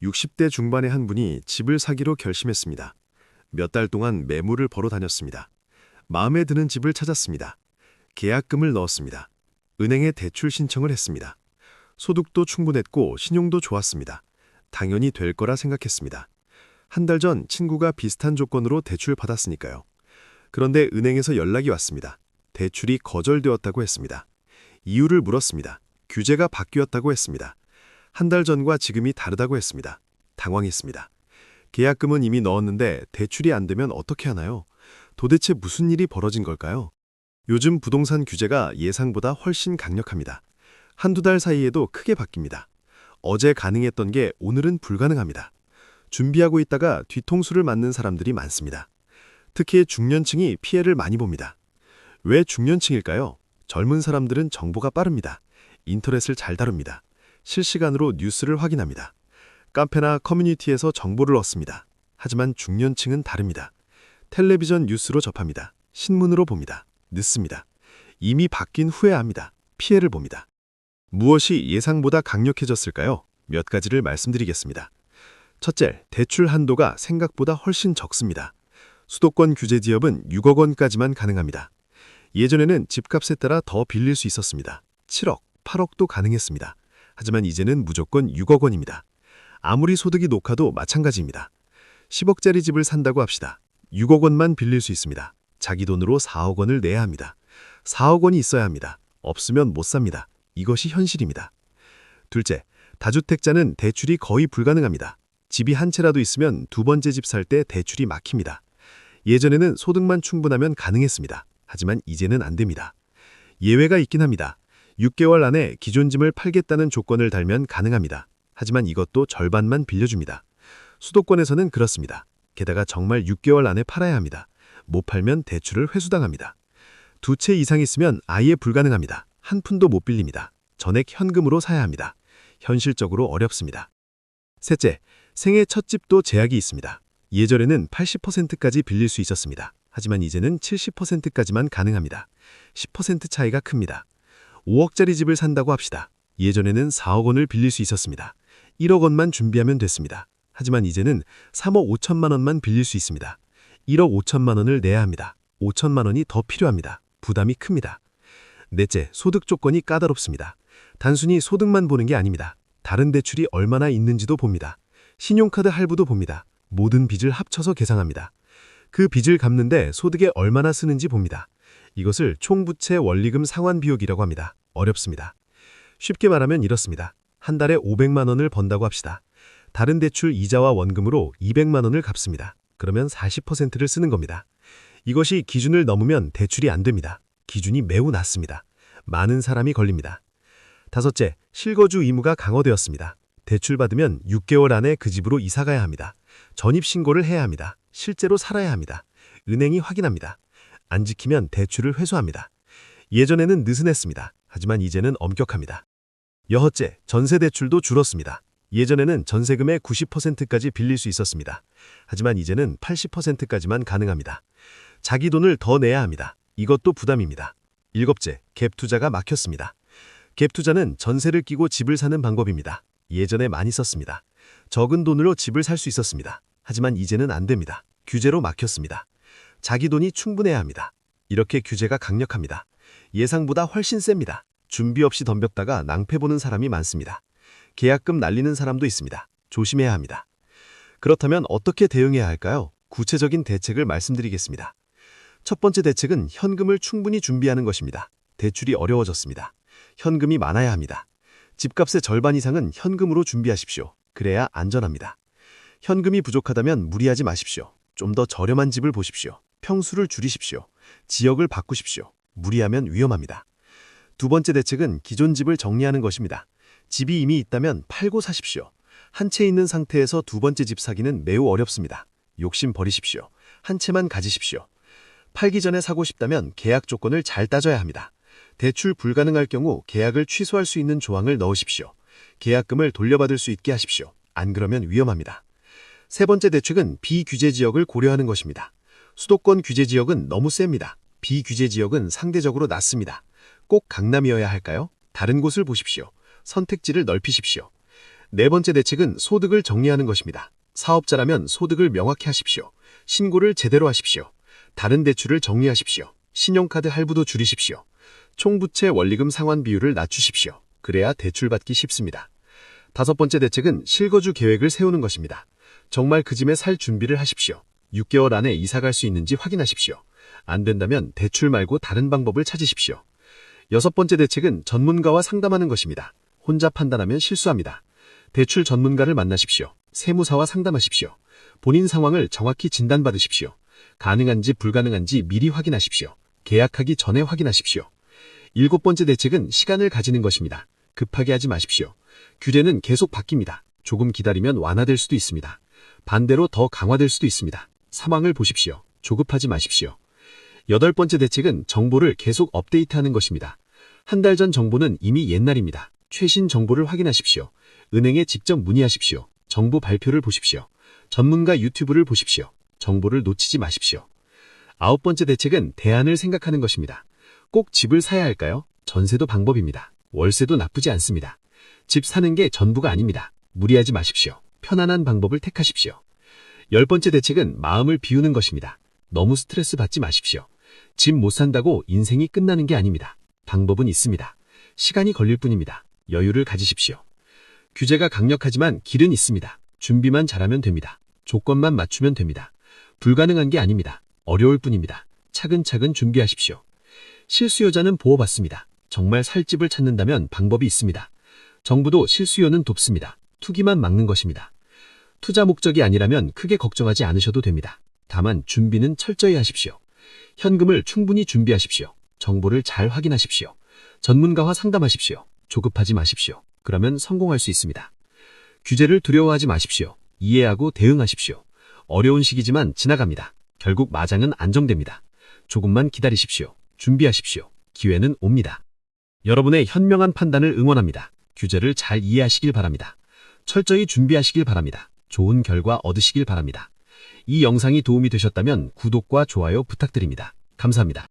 60대 중반의 한 분이 집을 사기로 결심했습니다. 몇 달 동안 매물을 벌어 다녔습니다. 마음에 드는 집을 찾았습니다. 계약금을 넣었습니다. 은행에 대출 신청을 했습니다. 소득도 충분했고 신용도 좋았습니다. 당연히 될 거라 생각했습니다. 한 달 전 친구가 비슷한 조건으로 대출 받았으니까요. 그런데 은행에서 연락이 왔습니다. 대출이 거절되었다고 했습니다. 이유를 물었습니다. 규제가 바뀌었다고 했습니다. 한 달 전과 지금이 다르다고 했습니다. 당황했습니다. 계약금은 이미 넣었는데 대출이 안 되면 어떻게 하나요? 도대체 무슨 일이 벌어진 걸까요? 요즘 부동산 규제가 예상보다 훨씬 강력합니다. 한두 달 사이에도 크게 바뀝니다. 어제 가능했던 게 오늘은 불가능합니다. 준비하고 있다가 뒤통수를 맞는 사람들이 많습니다. 특히 중년층이 피해를 많이 봅니다. 왜 중년층일까요? 젊은 사람들은 정보가 빠릅니다. 인터넷을 잘 다룹니다. 실시간으로 뉴스를 확인합니다. 카페나 커뮤니티에서 정보를 얻습니다. 하지만 중년층은 다릅니다. 텔레비전 뉴스로 접합니다. 신문으로 봅니다. 늦습니다. 이미 바뀐 후에 압니다. 피해를 봅니다. 무엇이 예상보다 강력해졌을까요? 몇 가지를 말씀드리겠습니다. 첫째, 대출 한도가 생각보다 훨씬 적습니다. 수도권 규제 지역은 6억 원까지만 가능합니다. 예전에는 집값에 따라 더 빌릴 수 있었습니다. 7억, 8억도 가능했습니다. 하지만 이제는 무조건 6억 원입니다. 아무리 소득이 높아도 마찬가지입니다. 10억짜리 집을 산다고 합시다. 6억 원만 빌릴 수 있습니다. 자기 돈으로 4억 원을 내야 합니다. 4억 원이 있어야 합니다. 없으면 못 삽니다. 이것이 현실입니다. 둘째, 다주택자는 대출이 거의 불가능합니다. 집이 한 채라도 있으면 두 번째 집 살 때 대출이 막힙니다. 예전에는 소득만 충분하면 가능했습니다. 하지만 이제는 안 됩니다. 예외가 있긴 합니다. 6개월 안에 기존 집을 팔겠다는 조건을 달면 가능합니다. 하지만 이것도 절반만 빌려줍니다. 수도권에서는 그렇습니다. 게다가 정말 6개월 안에 팔아야 합니다. 못 팔면 대출을 회수당합니다. 두 채 이상 있으면 아예 불가능합니다. 한 푼도 못 빌립니다. 전액 현금으로 사야 합니다. 현실적으로 어렵습니다. 셋째, 생애 첫 집도 제약이 있습니다. 예전에는 80%까지 빌릴 수 있었습니다. 하지만 이제는 70%까지만 가능합니다. 10% 차이가 큽니다. 5억짜리 집을 산다고 합시다. 예전에는 4억 원을 빌릴 수 있었습니다. 1억 원만 준비하면 됐습니다. 하지만 이제는 3억 5천만 원만 빌릴 수 있습니다. 1억 5천만 원을 내야 합니다. 5천만 원이 더 필요합니다. 부담이 큽니다. 넷째, 소득 조건이 까다롭습니다. 단순히 소득만 보는 게 아닙니다. 다른 대출이 얼마나 있는지도 봅니다. 신용카드 할부도 봅니다. 모든 빚을 합쳐서 계산합니다. 그 빚을 갚는데 소득에 얼마나 쓰는지 봅니다. 이것을 총부채 원리금 상환 비용이라고 합니다. 어렵습니다. 쉽게 말하면 이렇습니다. 한 달에 500만 원을 번다고 합시다. 다른 대출 이자와 원금으로 200만 원을 갚습니다. 그러면 40%를 쓰는 겁니다. 이것이 기준을 넘으면 대출이 안 됩니다. 기준이 매우 낮습니다. 많은 사람이 걸립니다. 다섯째, 실거주 의무가 강화되었습니다. 대출 받으면 6개월 안에 그 집으로 이사가야 합니다. 전입신고를 해야 합니다. 실제로 살아야 합니다. 은행이 확인합니다. 안 지키면 대출을 회수합니다. 예전에는 느슨했습니다. 하지만 이제는 엄격합니다. 여섯째, 전세대출도 줄었습니다. 예전에는 전세금의 90%까지 빌릴 수 있었습니다. 하지만 이제는 80%까지만 가능합니다. 자기 돈을 더 내야 합니다. 이것도 부담입니다. 일곱째, 갭투자가 막혔습니다. 갭투자는 전세를 끼고 집을 사는 방법입니다. 예전에 많이 썼습니다. 적은 돈으로 집을 살 수 있었습니다. 하지만 이제는 안 됩니다. 규제로 막혔습니다. 자기 돈이 충분해야 합니다. 이렇게 규제가 강력합니다. 예상보다 훨씬 셉니다. 준비 없이 덤볐다가 낭패 보는 사람이 많습니다. 계약금 날리는 사람도 있습니다. 조심해야 합니다. 그렇다면 어떻게 대응해야 할까요? 구체적인 대책을 말씀드리겠습니다. 첫 번째 대책은 현금을 충분히 준비하는 것입니다. 대출이 어려워졌습니다. 현금이 많아야 합니다. 집값의 절반 이상은 현금으로 준비하십시오. 그래야 안전합니다. 현금이 부족하다면 무리하지 마십시오. 좀 더 저렴한 집을 보십시오. 평수를 줄이십시오. 지역을 바꾸십시오. 무리하면 위험합니다. 두 번째 대책은 기존 집을 정리하는 것입니다. 집이 이미 있다면 팔고 사십시오. 한 채 있는 상태에서 두 번째 집 사기는 매우 어렵습니다. 욕심 버리십시오. 한 채만 가지십시오. 팔기 전에 사고 싶다면 계약 조건을 잘 따져야 합니다. 대출 불가능할 경우 계약을 취소할 수 있는 조항을 넣으십시오. 계약금을 돌려받을 수 있게 하십시오. 안 그러면 위험합니다. 세 번째 대책은 비규제 지역을 고려하는 것입니다. 수도권 규제 지역은 너무 셉니다. 비규제 지역은 상대적으로 낮습니다. 꼭 강남이어야 할까요? 다른 곳을 보십시오. 선택지를 넓히십시오. 네 번째 대책은 소득을 정리하는 것입니다. 사업자라면 소득을 명확히 하십시오. 신고를 제대로 하십시오. 다른 대출을 정리하십시오. 신용카드 할부도 줄이십시오. 총부채 원리금 상환 비율을 낮추십시오. 그래야 대출받기 쉽습니다. 다섯 번째 대책은 실거주 계획을 세우는 것입니다. 정말 그 집에 살 준비를 하십시오. 6개월 안에 이사 갈 수 있는지 확인하십시오. 안 된다면 대출 말고 다른 방법을 찾으십시오. 여섯 번째 대책은 전문가와 상담하는 것입니다. 혼자 판단하면 실수합니다. 대출 전문가를 만나십시오. 세무사와 상담하십시오. 본인 상황을 정확히 진단받으십시오. 가능한지 불가능한지 미리 확인하십시오. 계약하기 전에 확인하십시오. 일곱 번째 대책은 시간을 가지는 것입니다. 급하게 하지 마십시오. 규제는 계속 바뀝니다. 조금 기다리면 완화될 수도 있습니다. 반대로 더 강화될 수도 있습니다. 상황을 보십시오. 조급하지 마십시오. 여덟 번째 대책은 정보를 계속 업데이트하는 것입니다. 한 달 전 정보는 이미 옛날입니다. 최신 정보를 확인하십시오. 은행에 직접 문의하십시오. 정부 발표를 보십시오. 전문가 유튜브를 보십시오. 정보를 놓치지 마십시오. 아홉 번째 대책은 대안을 생각하는 것입니다. 꼭 집을 사야 할까요? 전세도 방법입니다. 월세도 나쁘지 않습니다. 집 사는 게 전부가 아닙니다. 무리하지 마십시오. 편안한 방법을 택하십시오. 열 번째 대책은 마음을 비우는 것입니다. 너무 스트레스 받지 마십시오. 집 못 산다고 인생이 끝나는 게 아닙니다. 방법은 있습니다. 시간이 걸릴 뿐입니다. 여유를 가지십시오. 규제가 강력하지만 길은 있습니다. 준비만 잘하면 됩니다. 조건만 맞추면 됩니다. 불가능한 게 아닙니다. 어려울 뿐입니다. 차근차근 준비하십시오. 실수요자는 보호받습니다. 정말 살 집을 찾는다면 방법이 있습니다. 정부도 실수요는 돕습니다. 투기만 막는 것입니다. 투자 목적이 아니라면 크게 걱정하지 않으셔도 됩니다. 다만 준비는 철저히 하십시오. 현금을 충분히 준비하십시오. 정보를 잘 확인하십시오. 전문가와 상담하십시오. 조급하지 마십시오. 그러면 성공할 수 있습니다. 규제를 두려워하지 마십시오. 이해하고 대응하십시오. 어려운 시기지만 지나갑니다. 결국 마장은 안정됩니다. 조금만 기다리십시오. 준비하십시오. 기회는 옵니다. 여러분의 현명한 판단을 응원합니다. 규제를 잘 이해하시길 바랍니다. 철저히 준비하시길 바랍니다. 좋은 결과 얻으시길 바랍니다. 이 영상이 도움이 되셨다면 구독과 좋아요 부탁드립니다. 감사합니다.